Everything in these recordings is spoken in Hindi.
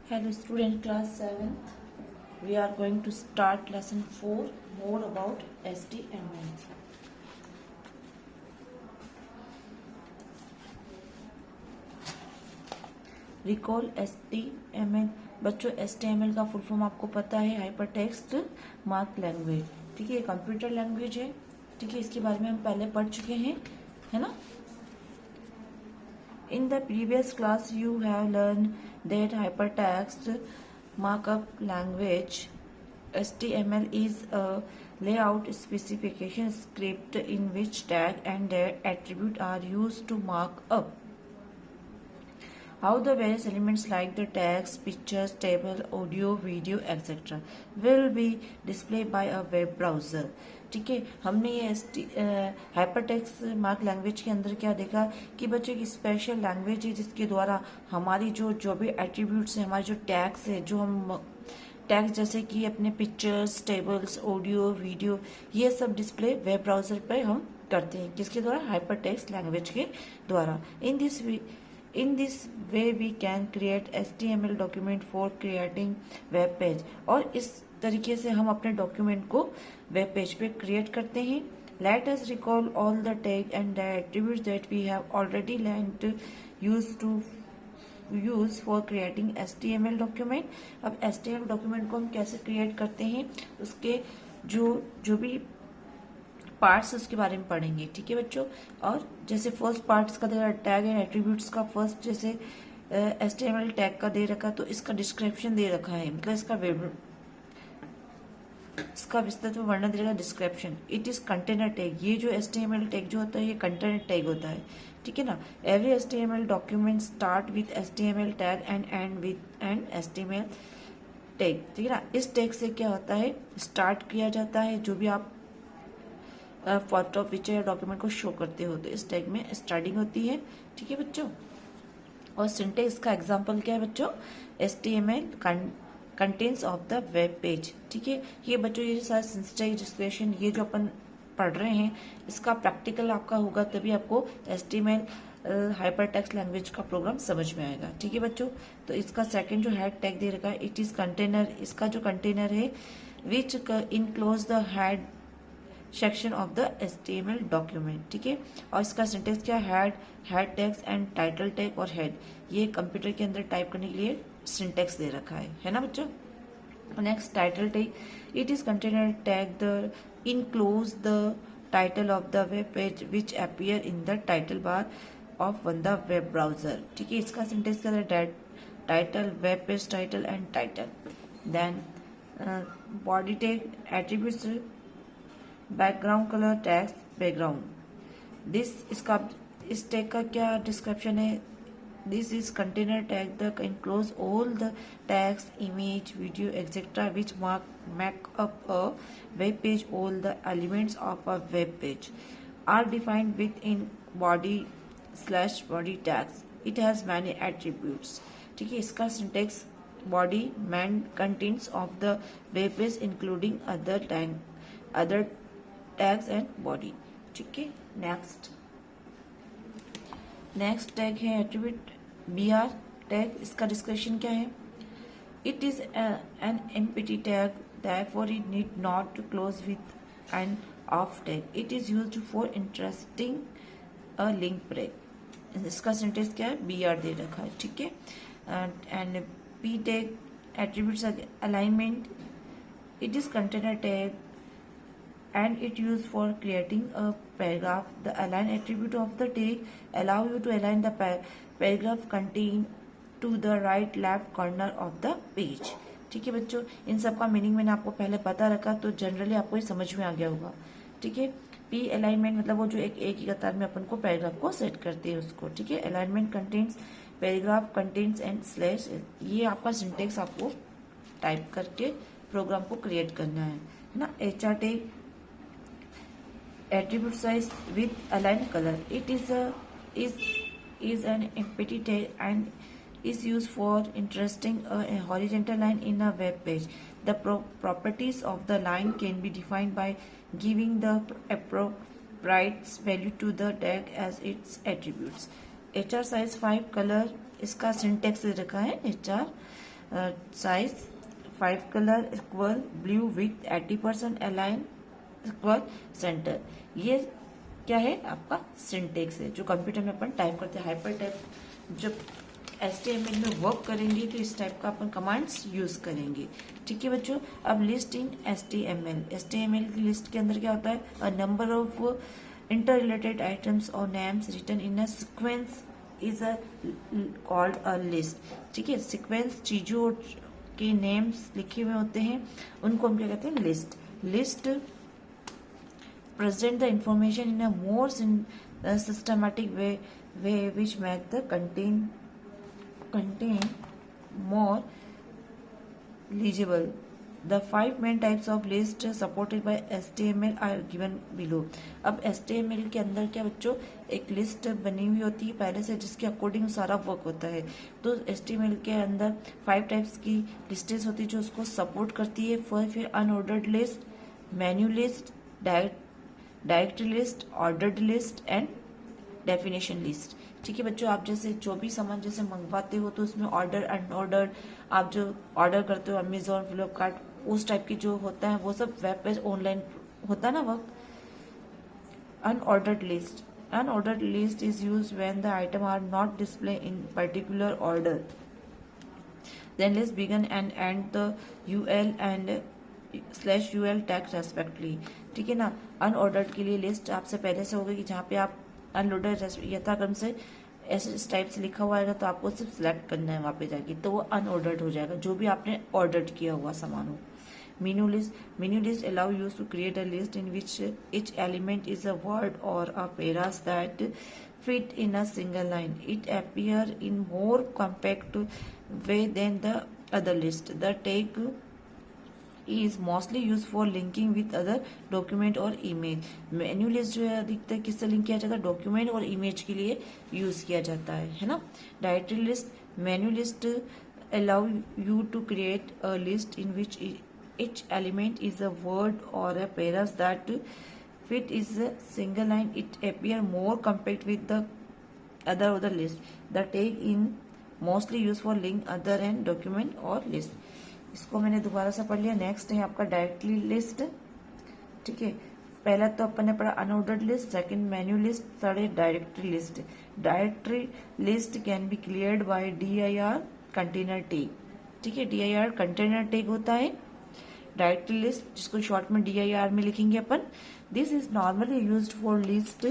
Hello student class 7th. We are going to start lesson 4 more about HTML. Recall HTML. बच्चों HTML का फुल फॉर्म आपको पता है, हाइपर टेक्स्ट मार्क लैंग्वेज. ठीक है, कंप्यूटर लैंग्वेज है. ठीक है, इसके बारे में हम पहले पढ़ चुके हैं, है ना. In the previous class you have learned that hypertext markup language HTML is a layout specification script in which tag and their attribute are used to mark up how the various elements like the text, pictures, table, audio, video, etc. will be displayed by a web browser. ठीक है, हमने ये हाइपरटेक्स्ट मार्क लैंग्वेज के अंदर क्या देखा कि बच्चों की स्पेशल लैंग्वेज है जिसके द्वारा हमारी जो भी एट्रीब्यूट्स है, हमारे जो टैग्स है, जो हम टैग्स जैसे कि अपने पिक्चर्स, टेबल्स, ऑडियो, वीडियो, ये सब डिस्प्ले वेब ब्राउजर पर हम करते हैं. किसके द्वारा? हाइपरटेक्स्ट लैंग्वेज के द्वारा. In this way we can create HTML document for creating web page. और इस तरीके से हम अपने डॉक्यूमेंट को वेब पेज पे क्रिएट करते हैं. Let us recall all the tag and the attributes that we have already learned use for creating HTML document. अब HTML डॉक्यूमेंट को हम कैसे क्रिएट करते हैं, उसके जो भी पार्ट्स उसके बारे में पढ़ेंगे. ठीक है बच्चों. और जैसे फर्स्ट पार्ट्स का टैग एंड एट्रीब्यूट्स का फर्स्ट जैसे HTML टैग का दे रखा, तो इसका डिस्क्रिप्शन दे रखा है, मतलब इसका विस्तृत वर्णन दे रखा description. It is container tag. ये जो HTML टैग जो होता है ये कंटेनर टैग होता है. ठीक है ना. Every HTML document start with HTML tag and and with and HTML tag. ठीक है ना. इस टैग से क्या होता है, स्टार्ट किया जाता है जो भी आप फोटो पिक्चर या डॉक्यूमेंट को शो करते हो, तो इस टैग में स्टार्टिंग होती है. ठीक है बच्चों. और सिंटेक्स का एग्जांपल क्या है बच्चों? HTML contents of the web page. ठीक है. ये बच्चों ये सारा सिंटेक्स डिस्क्रिप्शन ये जो अपन पढ़ रहे हैं इसका प्रैक्टिकल आपका होगा, तभी आपको HTML हाइपरटेक्स्ट लैंग्वेज का प्रोग्राम समझ में आएगा. ठीक है बच्चों. तो इसका सेकंड जो हेड टैग दे रखा है, इट इज कंटेनर. इसका जो कंटेनर है which enclose the head section of the HTML document. ठीक है. और इसका सिंटेक्स क्या? Head tags and title tag और हेड. ये कंप्यूटर के अंदर टाइप करने के लिए सिंटेक्स दे रखा है ना बच्चों. Next title tag. It is container tag the enclose the title of the web page which appear in the title bar of one the web browser. ठीक है. इसका सिंटेक्स क्या है? Title, web page title and title. Then body tag, attributes, background colour, tags, background. इस टैग का क्या डिस्क्रिप्शन है? This is container tag the enclose all the tags, image, video etcetera which make up a web page. All the elements of a web page are defined within body/body tags. It has many attributes. ठीक है. इसका syntax body main contents of the web page including other tags and body. ठीक है. नेक्स्ट टैग है एट्रीब्यूट, BR टैग. इसका डिस्क्रिप्शन क्या है? It is an empty tag, therefore it need not close with an off tag. It is used for interesting a link break. इसका सिंटेक्स क्या है? BR दे रखा है. ठीक है. And P tag, attributes alignment. It is container tag and it used for creating a paragraph. The align attribute of the tag allow you to align the paragraph content to the right left corner of the page. ठीक है बच्चों. इन सब का मीनिंग मैंने आपको पहले बता रखा, तो जनरली आपको ये समझ में आ गया होगा. ठीक है. P अलाइनमेंट मतलब वो जो एक ही कतार में अपन को पैराग्राफ को सेट करते हैं उसको. ठीक है. Alignment contents, paragraph contents and slash. ये आपका सिंटेक्स आपको टाइप करके प्रोग्राम को क्रिएट करना है ना. HR tag, attribute size with aligned color. It is an empty tag and is used for interesting a horizontal line in a web page. The properties of the line can be defined by giving the appropriate value to the tag as its attributes. HR size 5 color. इसका सिंटेक्स रखा है HR size 5 colour equal blue with 80% align equal centre. ये क्या है आपका सिंटेक्स है जो कंप्यूटर में अपन टाइप करते हैं। हाइपर टाइप जब HTML में वर्क करेंगे तो इस टाइप का अपन कमांड्स यूज करेंगे। ठीक है बच्चों। अब लिस्ट इन HTML की लिस्ट के अंदर क्या होता है, a number of interrelated items और names written in a sequence is a called a list. ठीक है, सीक्वेंस चीजों के नेम्स लिखे हुए होते हैं उनको हम क्या कहते हैं, list present the information in a more systematic way which make the contain more legible. The 5 main types of list supported by HTML are given below. अब HTML के अंदर क्या बच्चों, एक लिस्ट बनी हुई होती है पहले से जिसके अकॉर्डिंग सारा वर्क होता है। तो HTML के अंदर 5 टाइप्स की लिस्टें होती है जो उसको सपोर्ट करती है। फिर unordered list, menu list, direct list, ordered list and definition list. ठीक है बच्चों, आप जैसे जो भी सामान जैसे मंगवाते हो तो उसमें ऑर्डर अनऑर्डर, आप जो ऑर्डर करते हो अमेजोन, फ्लिपकार्ट, उस टाइप की जो होता है वो सब वेब पेज ऑनलाइन होता है ना work. Unordered list is use when the item are not display in particular order, then list begin and end the UL and /UL tag respectively. ठीक है ना। अनऑर्डर्ड के लिए लिस्ट आपसे पहले से होगी कि जहाँ पे आप अनऑर्डर्ड यथाक्रम से ऐसे इस टाइप से लिखा हुआ आएगा तो आपको सिर्फ सिलेक्ट करना है वहां पे जाके, तो वो अनऑर्डर्ड हो जाएगा जो भी आपने ऑर्डर किया हुआ सामान हो। Menu list allow you to create a list in which each element is a word or a paras that fit in a single line. It appear in more compact way than the other list. The tag is mostly used for linking with other document और image. मेन्यू लिस्ट जो है अधिकतर किससे लिंक किया जाता है, डॉक्यूमेंट और इमेज के लिए यूज किया जाता है ना। Directory list, menu list allow you to create a list in which each element is a word or a paras that fit is a single line. It appear more compact with the other list. The tag in mostly used for link other and document और list. इसको मैंने दोबारा से पढ़ लिया। नेक्स्ट है आपका डायरेक्टली लिस्ट। ठीक है, पहला तो अपन ने पढ़ा unordered list, second menu list, third है directory list. Directory list can be cleared by DIR container tag. ठीक है, DIR कंटेनर टैग होता है डायरेक्टरी लिस्ट, जिसको शॉर्ट में DIR में लिखेंगे अपन। This is normally used for list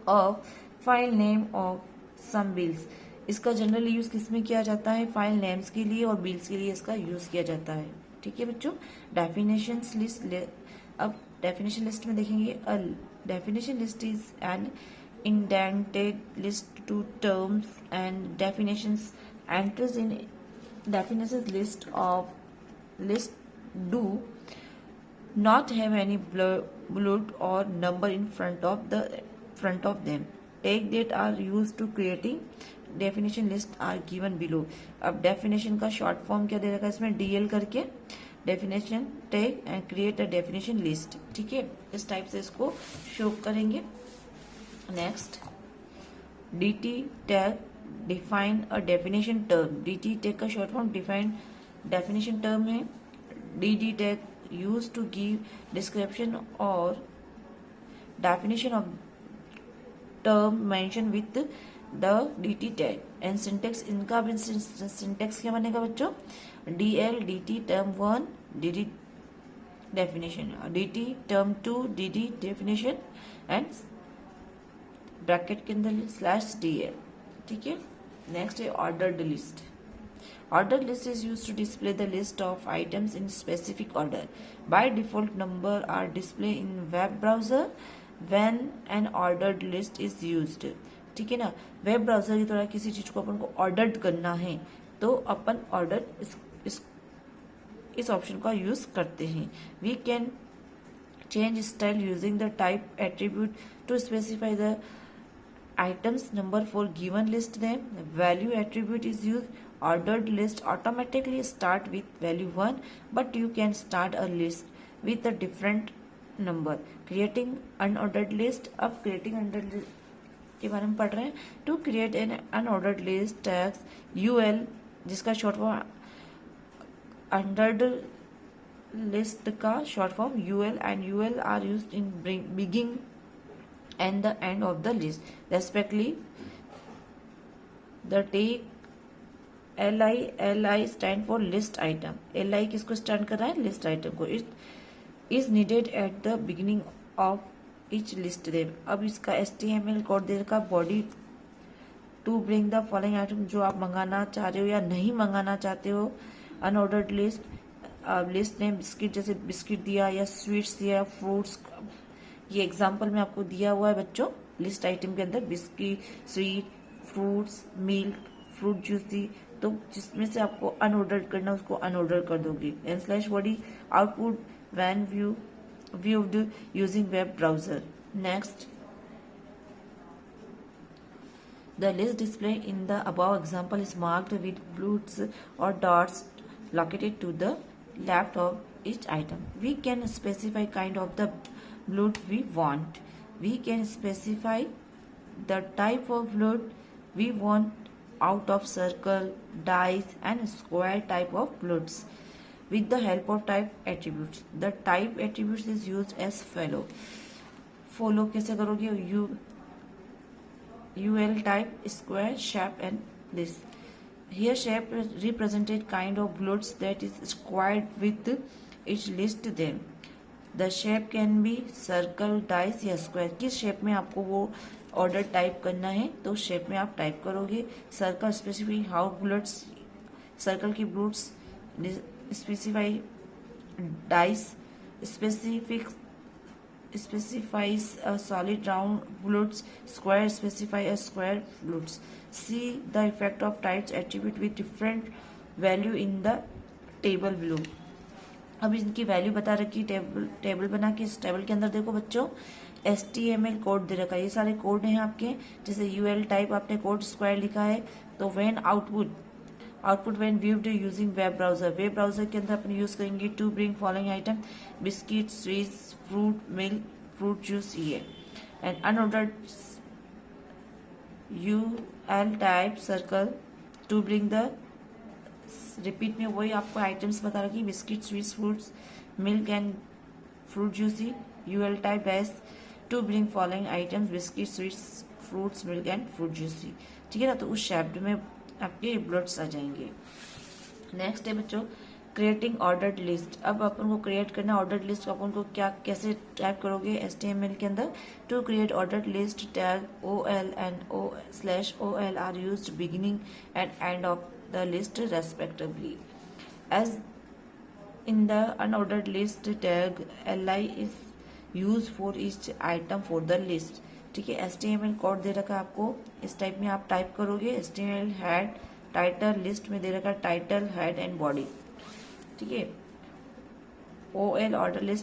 of file name of some bills. इसका जनरली यूज किसमें किया जाता है, फाइल नेम्स के लिए और बिल्स के लिए इसका यूज किया जाता है। ठीक है बच्चों। डेफिनेशन लिस्ट, अब डेफिनेशन लिस्ट में देखेंगे, definition list is an indented list to terms and definitions. Entries in definitions list do not have any bullet or number in front of them. Tag that are used to creating definition list are given below. अब definition का short form क्या दे रखा है इसमें, DL करके definition tag and create a definition list। ठीक है, इस टाइप से इसको शो करेंगे। Next, DT tag define a definition term. DT tag का short form define definition term है। DD tag use to give description और definition of term mention with the DT tag and syntax. इनका भी सिंटेक्स क्या बनेगा बच्चों, DL DT term 1 DD definition, DT term 2 DD definition end bracket के अंदर /DL। ठीक है। नेक्स्ट है ordered list. Ordered list is use to display the list of items in specific order. By default number are display in web browser when an ordered list is used. ठीक है ना, वेब ब्राउजर की तरह किसी चीज को अपन को ऑर्डर्ड करना है तो अपन ऑर्डर इस ऑप्शन का यूज करते हैं। We can change style using the type attribute to specify the items number for given list name. Value attribute is used. Ordered list automatically start with value 1, but you can start a list with a different number. Creating unordered list, अब creating unordered list के बारे में पढ़ रहे हैं। To create an unordered list, tags UL जिसका शॉर्ट फॉर्म अंडर्ड लिस्ट का short form UL, and UL are used in beginning and the end of the list respectively. The take li stand for list item. li किसको stand कर रहा है? list item को. It is needed at the beginning of each list name. अब इसका HTML कोड दे रखा body to bring the following item, जो आप मंगाना चाह रहे हो या नहीं मंगाना चाहते हो. Unordered list, list name biscuit, जैसे बिस्किट दिया या स्वीट्स दिया, फ्रूट्स, ये एग्जाम्पल में आपको दिया हुआ है बच्चों. लिस्ट आइटम के अंदर biscuit, sweet, fruits, milk, fruit juice दी, तो जिसमें से आपको अनऑर्डर करना उसको अनऑर्डर कर दोगे. And slash body output when viewed using web browser. Next, the list display in the above example is marked with blues or dots located to the left of each item. We can specify kind of the blood we want. We can specify the type of blood we want out of circle, dice and square type of bloods with the help of type attributes. The type attributes is used as follow. Follow कैसे करोगे? UL type, square, shape and this. Here shape represented kind of bloods that is squared with each list them. The shape can be circle, dice या स्क्वायर. किस शेप में आपको वो ऑर्डर टाइप करना है तो शेप में आप टाइप करोगे. Circle specific how bloods, circle की bloods specify. Dice specifies a solid round bloods. Square specify a square bloods. See the effect of types attribute with different value in the table below. अब इनकी वैल्यू बता रखी, टेबल बना के इस टेबल के अंदर देखो बच्चों HTML कोड दे रखा है. ये सारे कोड हैं आपके. जैसे UL टाइप आपने कोड स्क्वायर लिखा है तो when output when viewed using web browser. Web browser के अंदर अपने यूज करेंगे to bring following item biscuit, sweets, fruit, milk, fruit juice. ये and unordered UL type circle to bring the, repeat में वही आपको आइटम्स बता रखी, biscuit, sweets, fruits, milk and fruit juicy. UL type dash to bring following items biscuit, sweets, fruits, milk and fruit juicy. ठीक है ना. तो उस शब्द में आपके ब्लड्स आ जाएंगे. नेक्स्ट है बच्चों क्रिएटिंग ऑर्डर्ड लिस्ट. अब अपन को क्रिएट करना ऑर्डर्ड लिस्ट. अपन को क्या कैसे टाइप करोगे HTML के अंदर? To create ordered list tag OL and /OL are used beginning and end of the list respectively. As in the unordered list tag, li is used for each item for the list. ठीक है. HTML कोड दे रखा है आपको, इस टाइप में आप टाइप करोगे. HTML हेड, टाइटल, लिस्ट में दे रखा है टाइटल, हेड एंड बॉडी. ठीक है. OL order list